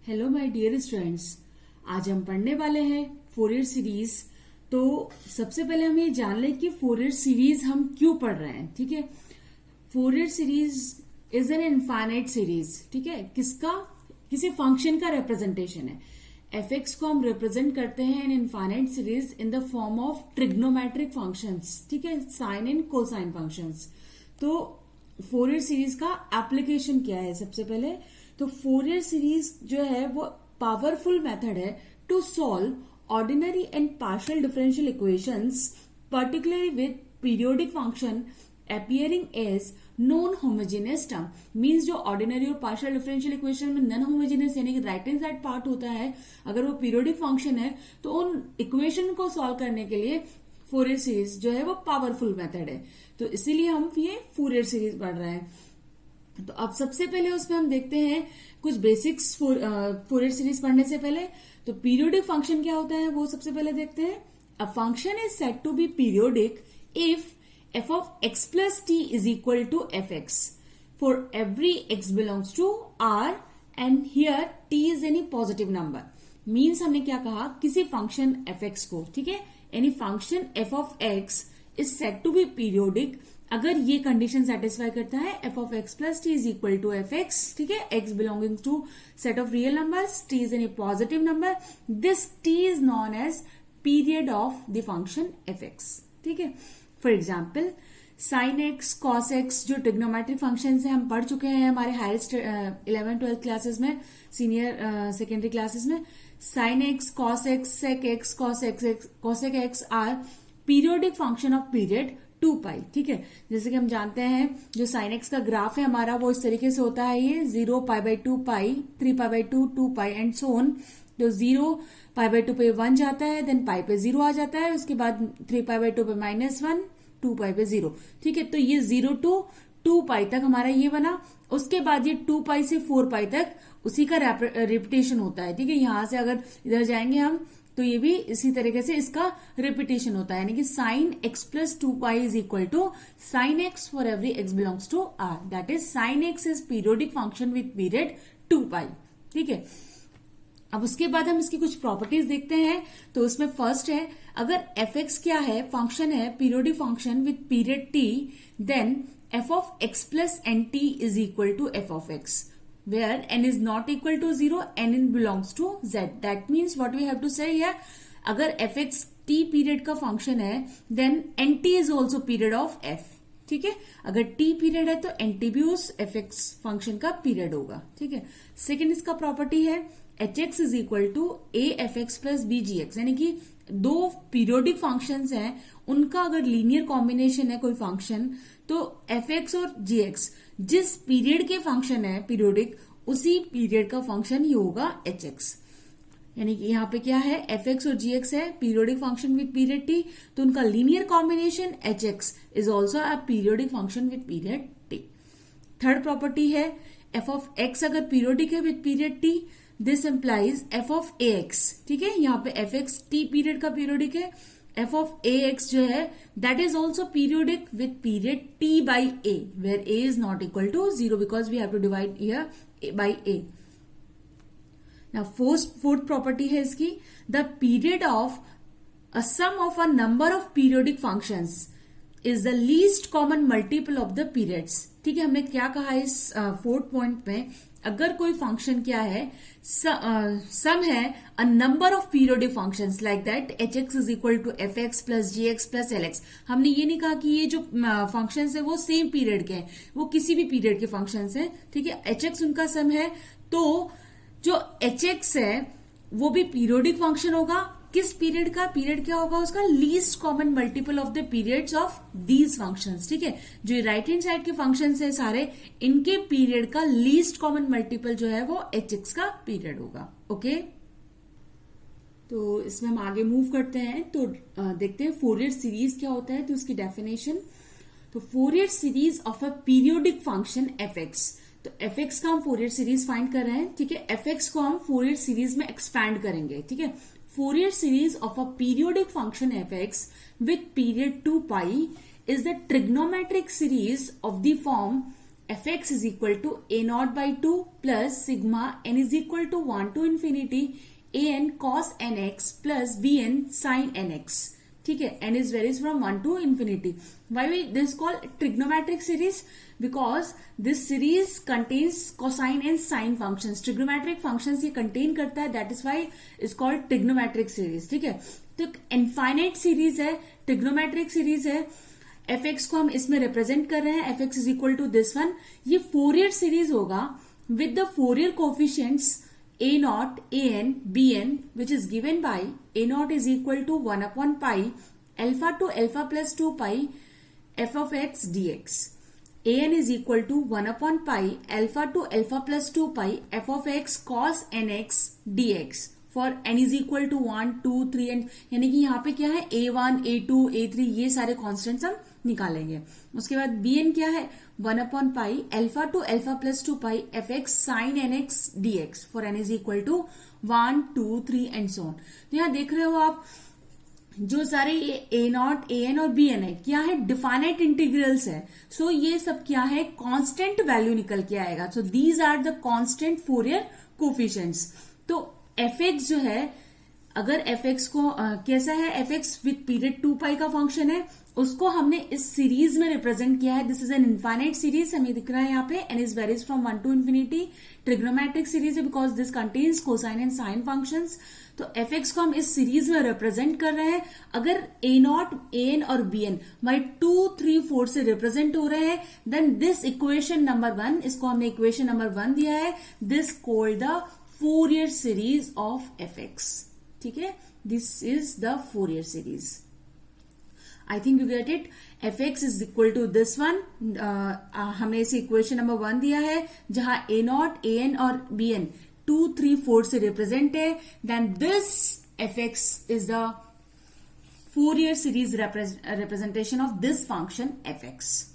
Hello my dear students. आज हम पढ़ने वाले हैं फोरियर सीरीज। तो सबसे पहले हम ये जान लें कि फोरियर सीरीज हम क्यों पढ़ रहे हैं। ठीक है, Fourier series is an infinite series. ठीक है, किसी फंक्शन का रिप्रेजेंटेशन है। एफ एक्स को हम रिप्रेजेंट करते हैं इन infinite series in the form of trigonometric functions. ठीक है, साइन एंड कोसाइन फंक्शंस। तो फोरियर सीरीज का एप्लीकेशन क्या है? सबसे पहले तो फोरियर सीरीज जो है वो पावरफुल मेथड है to solve ordinary and partial differential equations, particularly with periodic function appearing as non homogeneous term. Means जो ऑर्डिनरी और पार्शियल डिफरेंशियल इक्वेशन में नॉन होमोजेनियस यानी कि राइट हैंड साइड पार्ट होता है, अगर वो पीरियोडिक फंक्शन है तो उन इक्वेशन को सॉल्व करने के लिए फोरियर सीरीज जो है वो पावरफुल मेथड है। तो इसीलिए हम ये फोरियर सीरीज पढ़ रहे हैं। तो अब सबसे पहले उसमें हम देखते हैं कुछ बेसिक्स फोरियर सीरीज पढ़ने से पहले। तो पीरियोडिक फंक्शन क्या होता है वो सबसे पहले देखते हैं। A function is said to be periodic if f of x plus t is equal to fx for every x belongs to R and here t is any positive number। Means हमने क्या कहा, किसी function fx को, ठीक है, any function f of x is said to be periodic अगर ये condition satisfy करता है f of x plus t is equal to fx। ठीक है, x belonging to set of real numbers, t is any positive number, this t is known as period of the function fx। ठीक है, for example sine x cos x जो trigonometric function है हम पढ़ चुके हैं हमारे हाईएस्ट 11th-12th क्लासेस में, सीनियर सेकेंडरी क्लासेस में। Sine x cos x sec x cosec x are periodic function of period 2 pi. ठीक है, जैसे कि हम जानते हैं जो साइन एक्स का ग्राफ है हमारा वो इस तरीके से होता है, ये 0 π/2 पाई, 3 π/2 2 पाई एंड सो ऑन। तो 0 π/2 पे 1 जाता है, देन पाई पे 0 आ जाता है, उसके बाद 3 π/2 पे -1, 2 पाई पे 0। ठीक है, तो ये 0 to 2 पाई तक हमारा ये बना। उसके बाद ये 2 पाई से 4 पाई तक उसी का रिपीटेशन होता है। ठीक है, यहां से अगर इधर जाएंगे हम तो ये भी इसी तरीके से इसका रिपीटेशन होता है, यानी कि sine x plus 2 pi is equal to sine x for every x belongs to R. That is sine x is periodic function with period 2 pi. ठीक है, अब उसके बाद हम इसकी कुछ प्रॉपर्टीज देखते हैं। तो उसमें फर्स्ट है, अगर एफ एक्स क्या है, फंक्शन है periodic function with period T, then f of x plus n T is equal to f of x where n is not equal to 0, n in belongs to Z. That means what we have to say here, अगर f x T period का function है then n T is also period of f. ठीक है, अगर T period है तो N T भी उस एफ एक्स फंक्शन का पीरियड होगा। ठीक है, सेकेंड इसका प्रॉपर्टी है h x is equal to a f x plus b g x, यानी कि दो पीरियोडिक फंक्शंस हैं, उनका अगर लीनियर कॉम्बिनेशन है कोई फंक्शन तो एफ एक्स और जी एक्स जिस पीरियड के फंक्शन है पीरियोडिक उसी पीरियड का फंक्शन ही होगा एच एक्स। यानी कि यहाँ पे क्या है, एफ एक्स और जी एक्स है periodic function with period T, तो उनका linear combination H x is also a periodic function with period T. Third property है, एफ ऑफ एक्स अगर पीरियोडिक है with period T, this implies F of A x. ठीक है, यहाँ पे f x T period का periodic है, F of A x जो है that is also periodic with period T by A, where a is not equal to 0 because we have to divide here by a. Now fourth property है इसकी, the period of a sum of a number of periodic functions is the least common multiple of the periods. ठीक है, हमने क्या कहा इस fourth point में, अगर कोई फंक्शन क्या है, सम है a number of periodic functions like that h x is equal to f x plus g x plus l x. हमने ये नहीं कहा कि ये जो फंक्शंस है वो सेम पीरियड के हैं, वो किसी भी पीरियड के फंक्शंस हैं। ठीक है, एच एक्स उनका सम है, तो जो एच एक्स है वो भी पीरियोडिक फंक्शन होगा। किस पीरियड का, पीरियड क्या होगा उसका, least common multiple of the periods of these functions. ठीक है, जो राइट हैंड साइड के फंक्शंस है सारे, इनके पीरियड का लीस्ट कॉमन मल्टीपल जो है वो एच एक्स का पीरियड होगा। ओके, तो इसमें हम आगे मूव करते हैं। तो देखते हैं फोरियर सीरीज क्या होता है, तो उसकी डेफिनेशन। तो Fourier series of a periodic function f x, तो एफ एक्स का हम फोरियर सीरीज फाइंड कर रहे हैं। ठीक है, एफ एक्स को हम फोरियर सीरीज में एक्सपैंड करेंगे। ठीक है, Fourier series of a periodic function fx with period 2 pi is the trigonometric series of the form f x is equal to a naught by two plus sigma n is equal to 1 to infinity a n cos n x plus b n sine n x. ठीक है, n is varies from 1 to infinity. Why we this call trigonometric series? Because this series contains cosine and sine functions. Trigonometric functions ये contain करता है, that is why is called trigonometric series. ठीक है, तो infinite series है, trigonometric series है. F x को हम इसमें रिप्रेजेंट कर रहे हैं, f x is equal to this one. ये फोरियर सीरीज होगा with the Fourier coefficients a naught, an, bn, which is given by a naught is equal to 1 upon pi alpha to alpha plus 2 pi f of x dx. an is equal to 1 upon pi alpha to alpha plus 2 pi f of x cos nx dx for n is equal to 1, 2, 3 and यानी कि यहाँ पे क्या है a1, a2, a3 ये सारे constants हम निकालेंगे. उसके बाद bn क्या है 1 upon pi alpha to alpha plus 2 pi fx sin nx dx for n is equal to 1, 2, 3 and so on. तो यहाँ देख रहे हो आप जो सारे ये ए नॉट, ए एन और बी एन है क्या है डिफाइनाइट इंटीग्रल्स है. सो ये सब क्या है कांस्टेंट वैल्यू निकल के आएगा. So these are the constant Fourier coefficients. तो एफ एक्स जो है, अगर एफ एक्स को कैसा है, f x with period 2 pi का फंक्शन है, उसको हमने इस सीरीज में रिप्रेजेंट किया है. This is an infinite series, हमें दिख रहा है यहाँ पे n is varies from 1 to infinity. Trigonometric series है because this contains cosine and sine functions. तो एफ एक्स को हम इस सीरीज में रिप्रेजेंट कर रहे हैं. अगर ए नॉट, ए एन और बी एन हमारे 2, 3, 4 से रिप्रेजेंट हो रहे हैं, देन दिस इक्वेशन नंबर 1, इसको हमने इक्वेशन नंबर 1 दिया है, this called the Fourier series of f x. ठीक है, this is the Fourier series. I think you get it. F x is equal to this one. हमने इसे equation number 1 दिया है जहां ए नॉट, ए एन और b n 2, 3, 4 से represent है. Then this f x is the Fourier series representation of this function f x.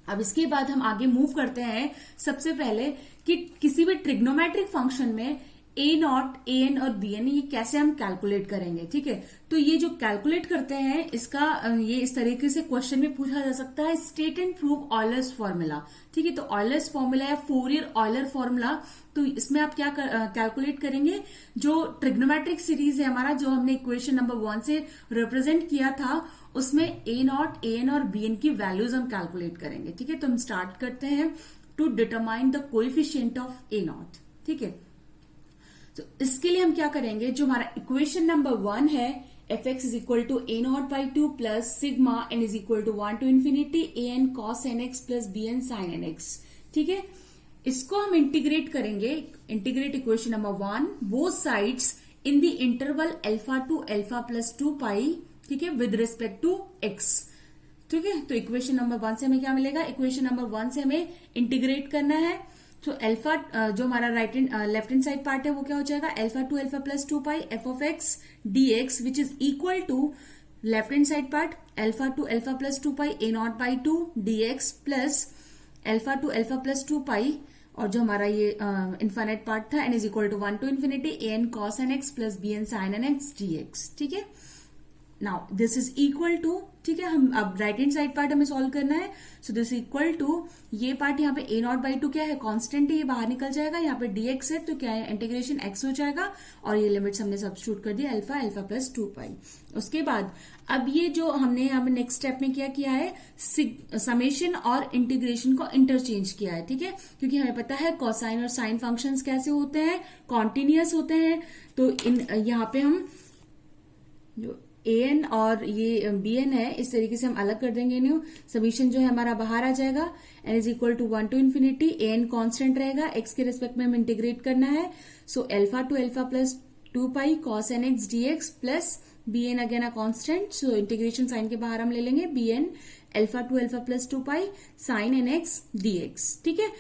अब इसके बाद हम आगे मूव करते हैं. सबसे पहले कि किसी भी ट्रिग्नोमेट्रिक फंक्शन में ए नॉट, ए एन और बी एन ये कैसे हम कैलकुलेट करेंगे. ठीक है, तो ये जो कैलकुलेट करते हैं इसका ये इस तरीके से क्वेश्चन में पूछा जा सकता है, state and prove Euler's formula. ठीक है, तो ऑयलर्स फॉर्मूला या फोरियर ऑयलर फॉर्मूला, तो इसमें आप क्या कैलकुलेट करेंगे, जो ट्रिग्नोमेट्रिक सीरीज है हमारा, जो हमने इक्वेशन नंबर 1 से रिप्रेजेंट किया था, उसमें ए नॉट, ए एन और बी एन की वैल्यूज हम कैलकुलेट करेंगे. ठीक है, तो हम स्टार्ट करते हैं to determine the coefficient of a naught. ठीक है, तो इसके लिए हम क्या करेंगे, जो हमारा इक्वेशन नंबर 1 है, f x is equal to a naught by 2 plus sigma n is equal to 1 to infinity a n cos n x plus b n sine n x. ठीक है, इसको हम इंटीग्रेट करेंगे. Integrate equation number 1 both sides in the interval alpha to alpha plus 2 pi. ठीक है, with respect to x. ठीक है, तो इक्वेशन नंबर 1 से हमें क्या मिलेगा, इक्वेशन नंबर 1 से हमें इंटीग्रेट करना है. तो अल्फा जो हमारा लेफ्ट हैंड साइड पार्ट है वो क्या हो जाएगा, alpha to alpha plus 2 pi f of x d x which is equal to left hand side part alpha to alpha plus 2 pi a naught by 2 d x plus alpha to alpha plus 2 pi, और जो हमारा ये infinite part था n is equal to 1 to infinity a n cos n x plus b n sine n x d x. ठीक है, now this is equal to. ठीक है, हम अब राइट हैंड साइड पार्ट हमें सॉल्व करना है. सो दिस इक्वल टू, ये पार्ट यहाँ पे ए नॉट बाई 2 क्या है, कांस्टेंट है, ये बाहर निकल जाएगा. यहाँ पे dx है तो क्या है, इंटीग्रेशन x हो जाएगा, और ये लिमिट्स हमने सब्स्टिट्यूट कर दिया अल्फा, अल्फा प्लस 2 पाई. उसके बाद अब ये जो हमने यहाँ पे नेक्स्ट स्टेप में क्या किया है, समेशन और इंटीग्रेशन को इंटरचेंज किया है. ठीक है, क्योंकि हमें पता है कोसाइन और साइन फंक्शंस कैसे होते हैं, कॉन्टिन्यूअस होते हैं. तो यहाँ पे हम जो ए एन और ये बी एन है इस तरीके से हम अलग कर देंगे. न्यू समीशन जो है हमारा बाहर आ जाएगा. N is equal to 1 to infinity a n constant रहेगा, एक्स के रिस्पेक्ट में हम इंटीग्रेट करना है. So alpha to alpha plus 2 pi cos n x d x plus b n again a constant. So integration sign के बाहर हम ले लेंगे b n alpha to alpha plus 2 pi sine n x d x. ठीक है,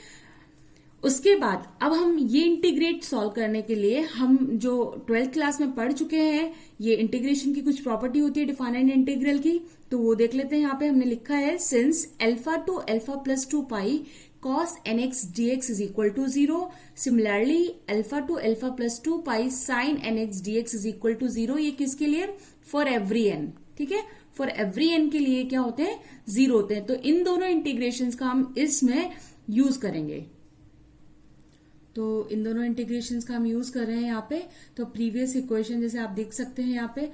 उसके बाद अब हम ये इंटीग्रेट सॉल्व करने के लिए हम जो 12th क्लास में पढ़ चुके हैं, ये इंटीग्रेशन की कुछ प्रॉपर्टी होती है डिफाइनेंट इंटीग्रल की, तो वो देख लेते हैं. यहाँ पे हमने लिखा है since alpha to alpha plus 2 pi cos n x d x is equal to 0. Similarly alpha to alpha plus 2 pi sine n x d x is equal to 0. ये किसके लिए, फॉर एवरी एन. ठीक है, for every N के लिए क्या होते हैं, 0 होते हैं. तो इन दोनों इंटीग्रेशन का हम इसमें यूज करेंगे। तो इन दोनों इंटीग्रेशंस का हम यूज कर रहे हैं यहाँ पे। तो प्रीवियस इक्वेशन जैसे आप देख सकते हैं यहाँ पे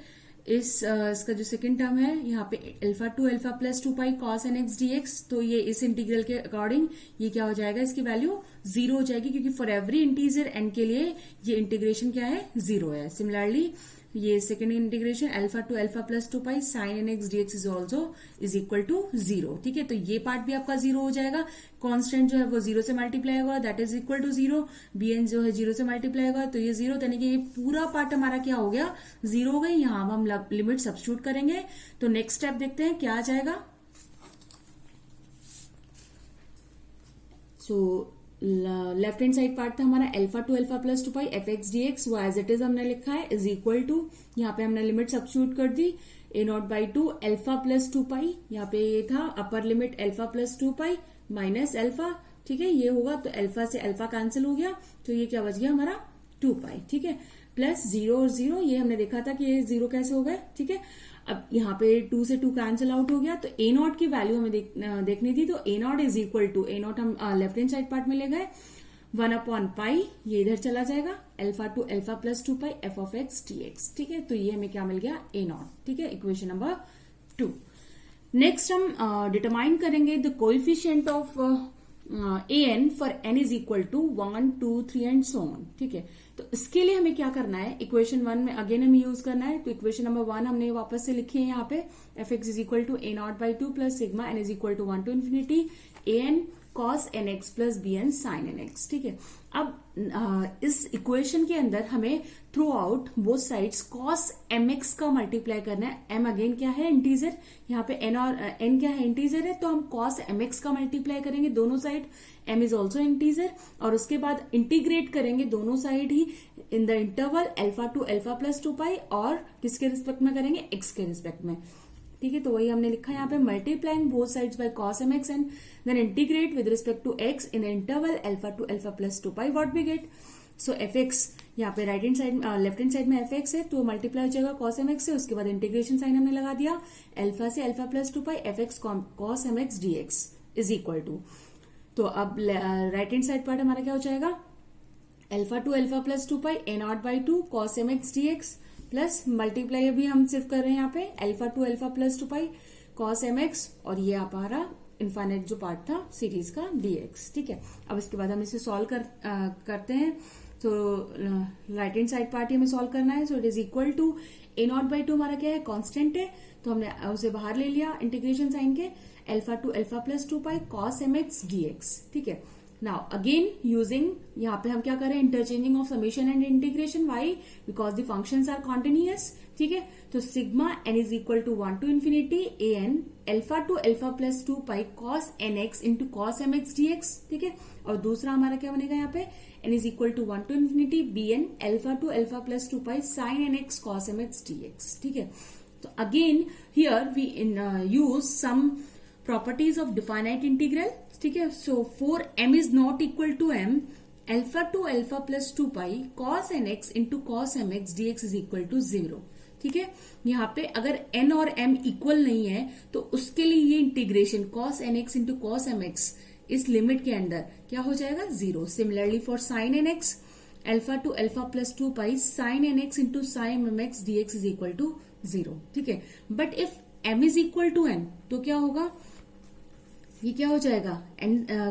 इसका जो सेकंड टर्म है यहाँ पे alpha to alpha plus 2 pi cos n x d x, तो ये इस इंटीग्रल के अकॉर्डिंग ये क्या हो जाएगा, इसकी वैल्यू 0 हो जाएगी, क्योंकि फॉर एवरी इंटीजर एन के लिए ये इंटीग्रेशन क्या है, 0 है। सिमिलरली ये second integration alpha to alpha plus 2 pi sine n x d x is also is equal to 0। ठीक है, तो ये पार्ट भी आपका 0 हो जाएगा। कांस्टेंट जो है वो 0 से मल्टीप्लाई होगा, that is equal to 0। bn जो है 0 से मल्टीप्लाई होगा, तो ये 0, यानी कि ये पूरा पार्ट हमारा क्या हो गया, 0 हो गई। यहाँ हम लिमिट सब्स्टिट्यूट करेंगे। तो नेक्स्ट स्टेप देखते हैं क्या आ जाएगा। So left hand side part था हमारा alpha to alpha plus 2 pi f x d x, वो एज इट इज हमने लिखा है, इज इक्वल टू, यहाँ पे हमने लिमिट सब्स्टिट्यूट कर दी, ए नॉट बाई 2 अल्फा प्लस 2 पाई, यहाँ पे ये था upper limit alpha plus 2 pi minus alpha. ठीक है, ये होगा तो अल्फा से अल्फा कैंसिल हो गया, तो ये क्या बच गया हमारा 2 पाई। ठीक है, प्लस 0 और 0, ये हमने देखा था कि ये 0 कैसे हो गए। ठीक है, अब यहाँ पे 2 से 2 कैंसिल आउट हो गया, तो ए नॉट की वैल्यू हमें देखनी थी, तो a naught is equal to, a naught हम लेफ्ट हैंड साइड पार्ट में ले गए, 1 अपॉन पाई, ये इधर चला जाएगा, alpha to alpha plus 2 pi f of x d x. ठीक है, तो ये हमें क्या मिल गया, ए नॉट। ठीक है, इक्वेशन नंबर 2। नेक्स्ट हम डिटरमाइन करेंगे the coefficient of an for n is equal to 1, 2, 3 and so on. ठीक है, तो इसके लिए हमें क्या करना है, इक्वेशन 1 में अगेन हमें यूज करना है। तो इक्वेशन नंबर 1 हमने वापस से लिखी है यहाँ पे, f x is equal to a naught by 2 plus sigma n is equal to 1 to infinity a n cos n x plus b n sine n x. ठीक है, अब इस इक्वेशन के अंदर हमें throughout both sides cos m x का multiply करना है। एम अगेन क्या है, इंटीजर, यहाँ पे एन और एन क्या है, इंटीजर है, तो हम कॉस एम एक्स का मल्टीप्लाई करेंगे दोनों side, m is also integer, और उसके बाद इंटीग्रेट करेंगे दोनों साइड ही in the interval alpha to alpha plus 2 pi, और किसके रिस्पेक्ट में करेंगे, एक्स के रिस्पेक्ट में। ठीक है, तो वही हमने लिखा है यहाँ पे, multiplying both sides by cos mx and then integrate with respect to x in the interval alpha to alpha plus 2 pi, what we get. So f x यहाँ पे right hand side left hand side में f x है, तो multiply हो जाएगा cos mx से, उसके बाद इंटीग्रेशन साइन हमने लगा दिया, अल्फा से alpha plus 2 pi f x cos mx dx is equal to, तो अब राइट हैंड साइड पार्ट हमारा क्या हो जाएगा, alpha to alpha plus 2 pi a naught by 2 cos mx dx plus multiply अभी हम सिर्फ कर रहे हैं यहाँ पे alpha to alpha plus 2 pi cos mx, और ये आप हमारा इनफाइनाइट जो पार्ट था सीरीज का dx। ठीक है, अब इसके बाद हम इसे सॉल्व करते हैं। तो राइट हैंड साइड पार्ट ही हमें सॉल्व करना है, so it is equal to a naught by 2 हमारा क्या है, कांस्टेंट है, तो हमने उसे बाहर ले लिया इंटीग्रेशन साइन के, alpha to alpha plus 2 pi cos mx dx। ठीक है, नाउ अगेन यूजिंग, यहाँ पे हम क्या करें, interchanging of summation and integration, why, because the functions are continuous. ठीक है, तो sigma n is equal to 1 to infinity a n alpha to alpha plus 2 pi cos n x into cos m x dx। ठीक है, और दूसरा हमारा क्या बनेगा यहाँ पे, n is equal to 1 to infinity b n alpha to alpha plus 2 pi sine n x cos m x dx। ठीक है, तो again here we use some properties of definite integral। ठीक है, so for m is not equal to m, alpha to alpha plus 2 pi cos nx into cos mx dx is equal to 0। ठीक है, यहाँ पे अगर n और m equal नहीं है तो उसके लिए ये integration cos nx into cos mx इस लिमिट के अंदर क्या हो जाएगा, 0। Similarly for sin nx, alpha to alpha plus 2 pi sin nx into sin mx dx is equal to 0। ठीक है, but if m is equal to n तो क्या होगा, ये क्या हो जाएगा,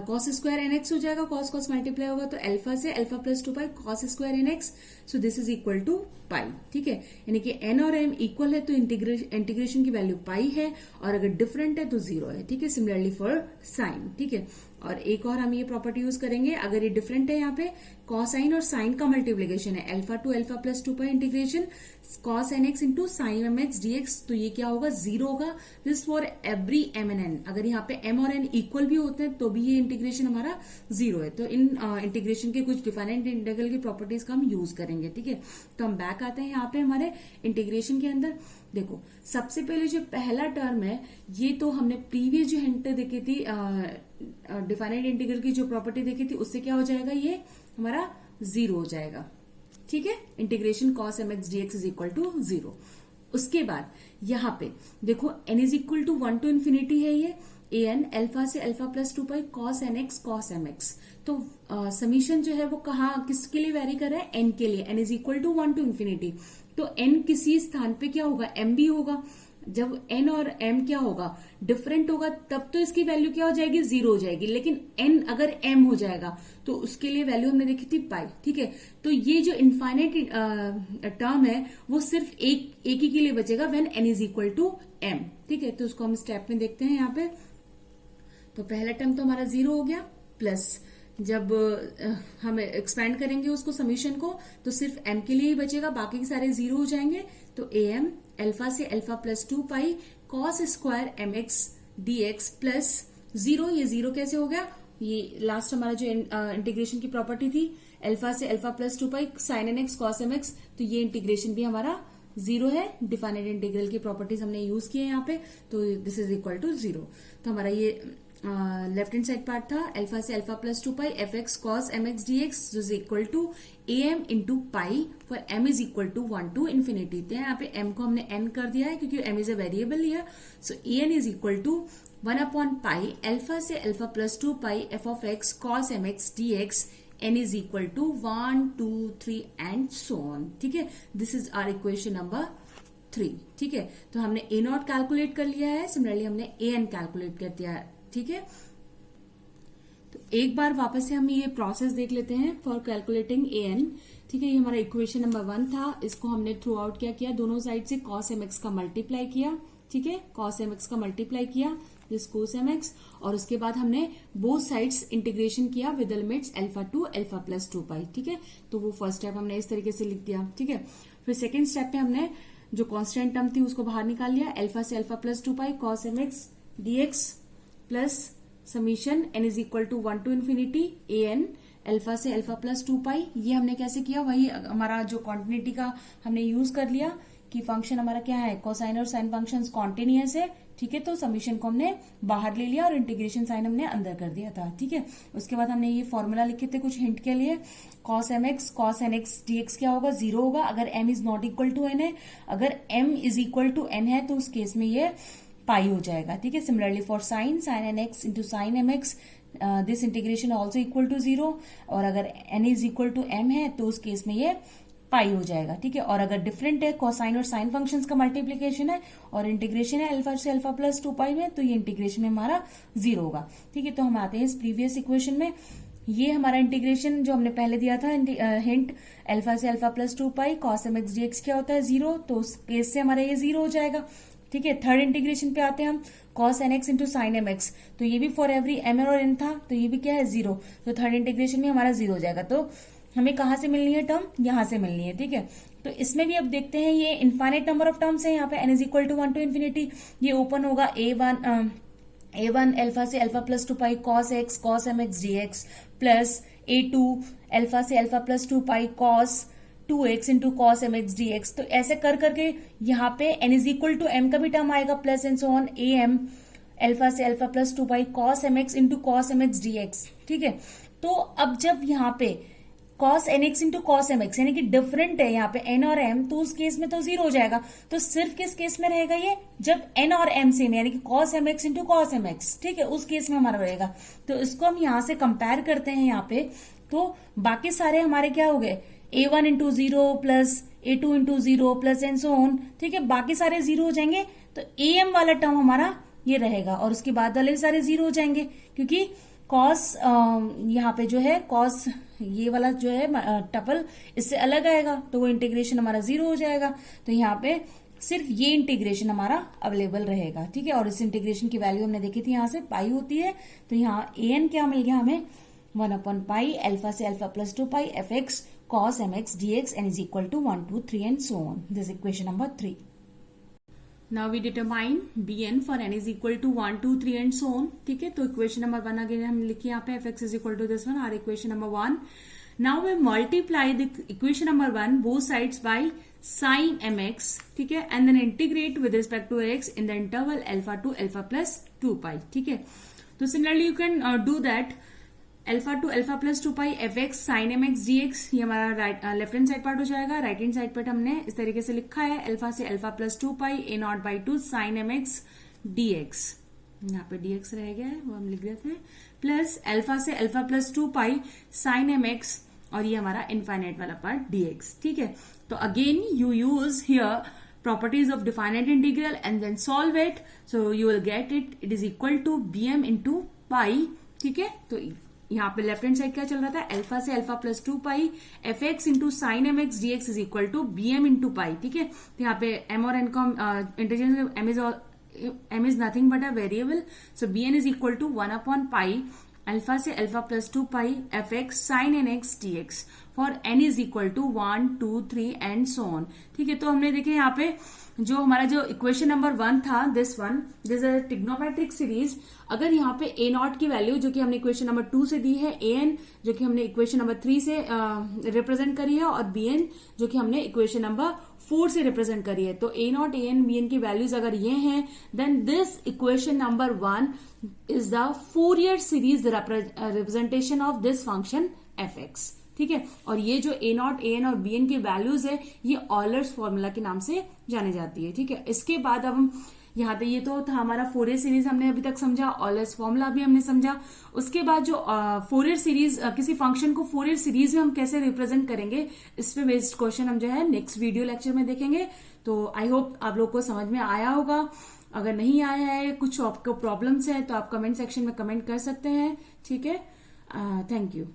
cos स्क्वायर एन एक्स हो जाएगा, cos cos मल्टीप्लाई होगा तो अल्फा से alpha plus 2 pi cos square n x, so this is equal to pi. ठीक है, यानी कि n और m इक्वल है तो इंटीग्रेशन की वैल्यू पाई है, और अगर डिफरेंट है तो 0 है। ठीक है, सिमिलरली फॉर साइन। ठीक है, और एक और हम ये प्रॉपर्टी यूज करेंगे, अगर ये डिफरेंट है, यहाँ पे कॉसाइन और साइन का मल्टीप्लीकेशन है, alpha to alpha plus 2 pi integration cos n x into sine m x dx, तो ये क्या होगा, 0 होगा। This for every m and n, अगर यहाँ पे m और n इक्वल भी होते हैं तो भी ये इंटीग्रेशन हमारा 0 है। तो इन इंटीग्रेशन के कुछ डिफाइनेट इंटीग्रल की प्रॉपर्टीज का हम यूज करेंगे। ठीक है, तो हम बैक आते हैं यहाँ पे हमारे इंटीग्रेशन के अंदर। देखो, सबसे पहले जो पहला टर्म है, ये तो हमने प्रीवियस जो हिंट देखी थी, डिफाइनेट इंटीग्रल की जो प्रॉपर्टी देखी थी, उससे क्या हो जाएगा, ये हमारा 0 हो जाएगा। ठीक है, integration cos mx dx is equal to 0। उसके बाद यहाँ पे देखो n is equal to 1 to infinity है ये, ए एन अल्फा से alpha plus 2 pi cos n x cos m x. तो समीशन जो है वो कहा किसके लिए वेरी कर रहा है, एन के लिए, n is equal to 1 to infinity. तो एन किसी स्थान पे क्या होगा, एम भी होगा। जब एन और एम क्या होगा, डिफरेंट होगा, तब तो इसकी वैल्यू क्या हो जाएगी, 0 हो जाएगी। लेकिन एन अगर एम हो जाएगा तो उसके लिए वैल्यू हमने देखी थी पाई, ठीक है। तो ये जो इनफाइनाइट टर्म है वो सिर्फ एक ही के लिए बचेगा, when n is equal to m, ठीक है। तो उसको हम स्टेप में देखते हैं यहाँ पे। तो पहला टर्म तो हमारा 0 हो गया, प्लस जब हम एक्सपेंड करेंगे उसको समीशन को तो सिर्फ एम के लिए ही बचेगा, बाकी के सारे 0 हो जाएंगे। तो ए एम अल्फा से alpha plus 2 pi cos square m x d x plus 0। ये 0 कैसे हो गया, ये लास्ट हमारा जो इंटीग्रेशन की प्रॉपर्टी थी, अल्फा से alpha plus 2 pi sine n x cos m x, तो ये इंटीग्रेशन भी हमारा 0 है। डिफाइनेट इंटीग्रल की प्रॉपर्टीज हमने यूज किए यहाँ पे, तो दिस इज इक्वल टू 0। तो हमारा ये लेफ्ट हैंड साइड पार्ट था, अल्फा से alpha plus 2 pi f x cos m x d x is equal to a m into pi for m is equal to 1 to infinity. तो यहाँ पे M को हमने एन कर दिया है क्योंकि m is a variable here. So a n is equal to 1 upon pi alpha से alpha plus 2 pi f of x cos m x d x, n is equal to 1 2 3 and so on, ठीक है। This is our equation number 3, ठीक है। तो हमने ए not calculate कर लिया है, सिमिलरली हमने ए एन कैलकुलेट कर दिया है, ठीक है। तो एक बार वापस से हम ये प्रोसेस देख लेते हैं फॉर कैलकुलेटिंग ए एन, ठीक है। ये हमारा इक्वेशन नंबर 1 था, इसको हमने थ्रू आउट क्या किया, दोनों साइड से कॉस एम एक्स का मल्टीप्लाई किया, ठीक है। कॉस एम एक्स का मल्टीप्लाई किया दिस कोस एम एक्स, और उसके बाद हमने बोथ साइड्स इंटीग्रेशन किया with limits alpha to alpha plus 2 pi, ठीक है। तो वो फर्स्ट स्टेप हमने इस तरीके से लिख दिया, ठीक है। फिर सेकेंड स्टेप पे हमने जो कॉन्स्टेंट टर्म थी उसको बाहर निकाल लिया, अल्फा से alpha plus 2 pi cos m x d x plus summation n is equal to 1 to infinity a n alpha से अल्फा प्लस 2 पाई। ये हमने कैसे किया, वही हमारा जो कॉन्टिन्यूटी का हमने यूज कर लिया कि फंक्शन हमारा क्या है, कोसाइन और साइन फंक्शंस कॉन्टिन्यूअस है, ठीक है। तो समीशन को हमने बाहर ले लिया और इंटीग्रेशन साइन हमने अंदर कर दिया था, ठीक है। उसके बाद हमने ये फॉर्मूला लिखे थे कुछ हिंट के लिए, cos m x cos n x d x क्या होगा, 0 होगा अगर m is not equal to n है। अगर m is equal to n है तो उस केस में ये पाई हो जाएगा, ठीक है। Similarly for sine n x into sine m x this integration also equal to 0, और अगर n is equal to m है तो उस केस में ये पाई हो जाएगा, ठीक है। और अगर डिफरेंट है, कोसाइन और साइन फंक्शंस का मल्टीप्लीकेशन है और इंटीग्रेशन है अल्फा से अल्फा प्लस 2 पाई में, तो ये इंटीग्रेशन में हमारा 0 होगा, ठीक है। तो हम आते हैं इस प्रीवियस इक्वेशन में। ये हमारा इंटीग्रेशन जो हमने पहले दिया था हिंट, अल्फा से alpha plus 2 pi cos m x d x क्या होता है, 0, तो उस केस से हमारा ये 0 हो जाएगा, ठीक है। थर्ड इंटीग्रेशन पे आते हैं हम, cos n x into sine m x, तो ये भी फॉर एवरी एम और एन था, तो ये भी क्या है 0, तो थर्ड इंटीग्रेशन में हमारा 0 हो जाएगा। तो हमें कहां से मिलनी है टर्म, यहां से मिलनी है, ठीक है। तो इसमें भी अब देखते हैं, ये इनफाइनाइट नंबर ऑफ टर्म्स है, यहाँ पे n is equal to 1 to infinity, ये ओपन होगा a1 अल्फा से alpha plus 2 pi cos x cos m x d x plus a2 alpha से alpha plus 2 pi cos 2x into cos m x d x. तो ऐसे कर करके यहाँ पे n is equal to m का भी टर्म आएगा plus and so on a m alpha से alpha plus 2 pi cos m x into cos m x d x, ठीक है। तो अब जब यहाँ पे cos n x into cos m x यानी कि डिफरेंट है यहाँ पे एन और एम, तो उस केस में तो 0 हो जाएगा। तो सिर्फ किस केस में रहेगा ये, जब एन और एम सेम यानी कि cos m x into cos m x, ठीक है, उस केस में हमारा रहेगा। तो इसको हम यहाँ से कंपेयर करते हैं यहाँ पे, तो बाकी सारे हमारे क्या हो गए, a1 into 0 plus a2 into 0 plus and so on, ठीक है, बाकी सारे 0 हो जाएंगे। तो am वाला टर्म हमारा ये रहेगा और उसके बाद वाले सारे 0 हो जाएंगे, क्योंकि कॉस यहाँ पे जो है कॉस ये वाला जो है टपल इससे अलग आएगा, तो वो इंटीग्रेशन हमारा 0 हो जाएगा। तो यहाँ पे सिर्फ ये इंटीग्रेशन हमारा अवेलेबल रहेगा, ठीक है। और इस इंटीग्रेशन की वैल्यू हमने देखी थी, यहाँ से पाई होती है, तो यहाँ an क्या मिल गया हमें, 1 अपॉन पाई अल्फा से alpha plus 2 pi f x cos mx dx and is equal to 1 2 3 and so on. This is equation number 3. Now we determine bn for n is equal to 1 2 3 and so on. ठीक है, तो equation number 1 again हम लिखिए यहाँ पे fx is equal to this one, our equation number 1. Now we multiply the equation number 1 both sides by sin mx, ठीक है, and then integrate with respect to x in the interval alpha to alpha plus 2 pi, ठीक है। तो similarly you can do that. Alpha to alpha plus 2 pi f x sine m x d x, ये हमारा left hand side part हो जाएगा। Right hand side part हमने इस तरीके से लिखा है, अल्फा से alpha plus 2 pi a naught by 2 sine m x d x, यहाँ पे dx रह गया है वो हम लिख देते हैं, प्लस अल्फा से alpha plus 2 pi sign mx, और ये हमारा इनफाइनाइट वाला पार्ट dx। ठीक है, तो again you use here properties of definite integral and then solve it, so you will get it is equal to bm into pi। ठीक है, तो यहाँ पे लेफ्ट हैंड साइड क्या चल रहा था, अल्फा से alpha plus 2 pi f x into sine m x d x is equal to b m into pi. ठीक है, तो यहाँ पे एम और एन का interchange, m is nothing but a variable, so bn is equal to 1 upon pi alpha से alpha plus 2 pi f x sine n x d x for n is equal to 1 2 3 and so on. ठीक है, तो हमने देखे यहाँ पे जो हमारा जो इक्वेशन नंबर 1 था, this is a trigonometric series. अगर यहाँ पे a नॉट की वैल्यू जो कि हमने इक्वेशन नंबर 2 से दी है, an जो कि हमने इक्वेशन नंबर 3 से रिप्रेजेंट करी है, और bn जो कि हमने इक्वेशन नंबर 4 से रिप्रेजेंट करी है, तो a नॉट an bn की वैल्यूज अगर ये हैं, then this equation number 1 is the Fourier series representation of this function fx। ठीक है, और ये जो a नॉट an और bn की वैल्यूज है, ये ऑलर्स फॉर्मूला के नाम से जानी जाती है। ठीक है, इसके बाद अब हम यहाँ पे, ये तो था हमारा फोरियर सीरीज हमने अभी तक समझा, ऑलर्स फॉर्मूला भी हमने समझा। उसके बाद जो फोरियर सीरीज, किसी फंक्शन को फोरियर सीरीज में हम कैसे रिप्रेजेंट करेंगे, इस पे बेस्ड क्वेश्चन हम जो है नेक्स्ट वीडियो लेक्चर में देखेंगे। तो आई होप आप लोग को समझ में आया होगा। अगर नहीं आया है, कुछ आपको प्रॉब्लम्स है, तो आप कमेंट सेक्शन में कमेंट कर सकते हैं। ठीक है, थैंक यू।